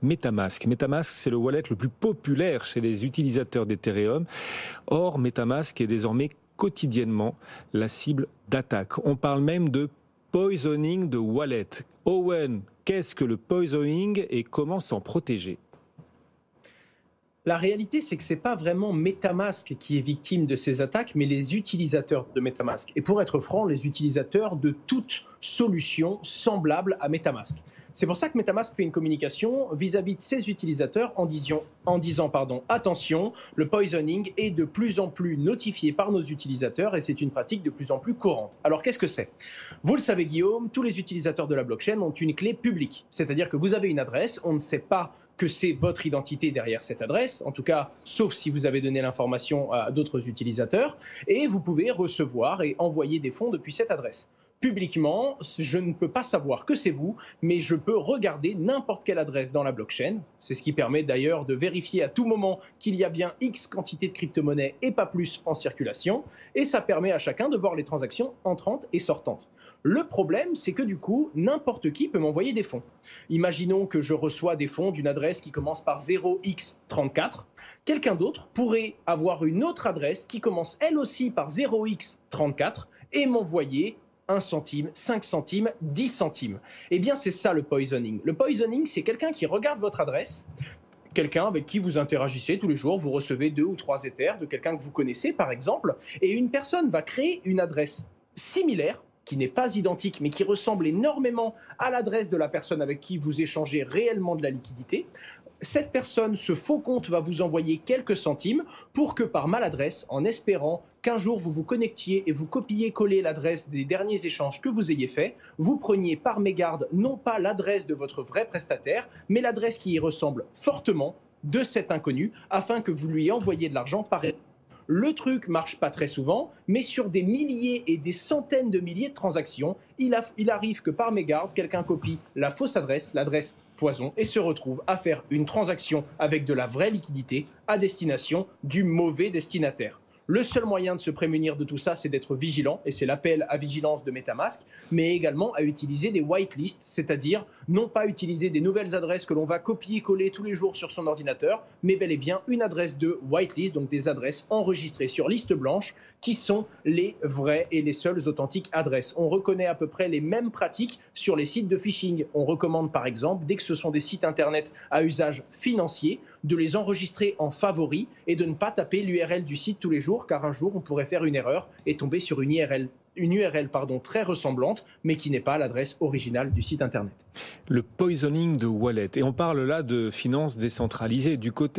MetaMask. MetaMask, c'est le wallet le plus populaire chez les utilisateurs d'Ethereum. Or, MetaMask est désormais quotidiennement la cible d'attaques. On parle même de poisoning de wallet. Owen, qu'est-ce que le poisoning et comment s'en protéger ? La réalité, c'est que ce n'est pas vraiment MetaMask qui est victime de ces attaques, mais les utilisateurs de MetaMask. Et pour être franc, les utilisateurs de toute solution semblable à MetaMask. C'est pour ça que MetaMask fait une communication vis-à-vis de ses utilisateurs en disant attention, le poisoning est de plus en plus notifié par nos utilisateurs et c'est une pratique de plus en plus courante. Alors qu'est-ce que c'est ? Vous le savez Guillaume, tous les utilisateurs de la blockchain ont une clé publique. C'est-à-dire que vous avez une adresse, on ne sait pas que c'est votre identité derrière cette adresse, en tout cas, sauf si vous avez donné l'information à d'autres utilisateurs, et vous pouvez recevoir et envoyer des fonds depuis cette adresse. Publiquement, je ne peux pas savoir que c'est vous, mais je peux regarder n'importe quelle adresse dans la blockchain. C'est ce qui permet d'ailleurs de vérifier à tout moment qu'il y a bien X quantité de crypto-monnaies et pas plus en circulation, et ça permet à chacun de voir les transactions entrantes et sortantes. Le problème, c'est que du coup, n'importe qui peut m'envoyer des fonds. Imaginons que je reçois des fonds d'une adresse qui commence par 0x34. Quelqu'un d'autre pourrait avoir une autre adresse qui commence elle aussi par 0x34 et m'envoyer 1 centime, 5 centimes, 10 centimes. Eh bien, c'est ça le poisoning. Le poisoning, c'est quelqu'un qui regarde votre adresse, quelqu'un avec qui vous interagissez tous les jours, vous recevez 2 ou 3 Ethers de quelqu'un que vous connaissez, par exemple, et une personne va créer une adresse similaire, qui n'est pas identique, mais qui ressemble énormément à l'adresse de la personne avec qui vous échangez réellement de la liquidité. Cette personne, ce faux compte va vous envoyer quelques centimes pour que par maladresse, en espérant qu'un jour vous vous connectiez et vous copiez-collez l'adresse des derniers échanges que vous ayez faits, vous preniez par mégarde non pas l'adresse de votre vrai prestataire, mais l'adresse qui y ressemble fortement de cet inconnu afin que vous lui envoyiez de l'argent par erreur. Le truc marche pas très souvent, mais sur des milliers et des centaines de milliers de transactions, il arrive que par mégarde, quelqu'un copie la fausse adresse, l'adresse poison, et se retrouve à faire une transaction avec de la vraie liquidité à destination du mauvais destinataire. Le seul moyen de se prémunir de tout ça, c'est d'être vigilant, et c'est l'appel à vigilance de MetaMask, mais également à utiliser des whitelists, c'est-à-dire non pas utiliser des nouvelles adresses que l'on va copier-coller tous les jours sur son ordinateur, mais bel et bien une adresse de whitelist, donc des adresses enregistrées sur liste blanche, qui sont les vraies et les seules authentiques adresses. On reconnaît à peu près les mêmes pratiques sur les sites de phishing. On recommande par exemple, dès que ce sont des sites internet à usage financier, de les enregistrer en favoris et de ne pas taper l'URL du site tous les jours, car un jour on pourrait faire une erreur et tomber sur une URL très ressemblante, mais qui n'est pas l'adresse originale du site internet. Le poisoning de wallet. Et on parle là de finances décentralisées. Du côté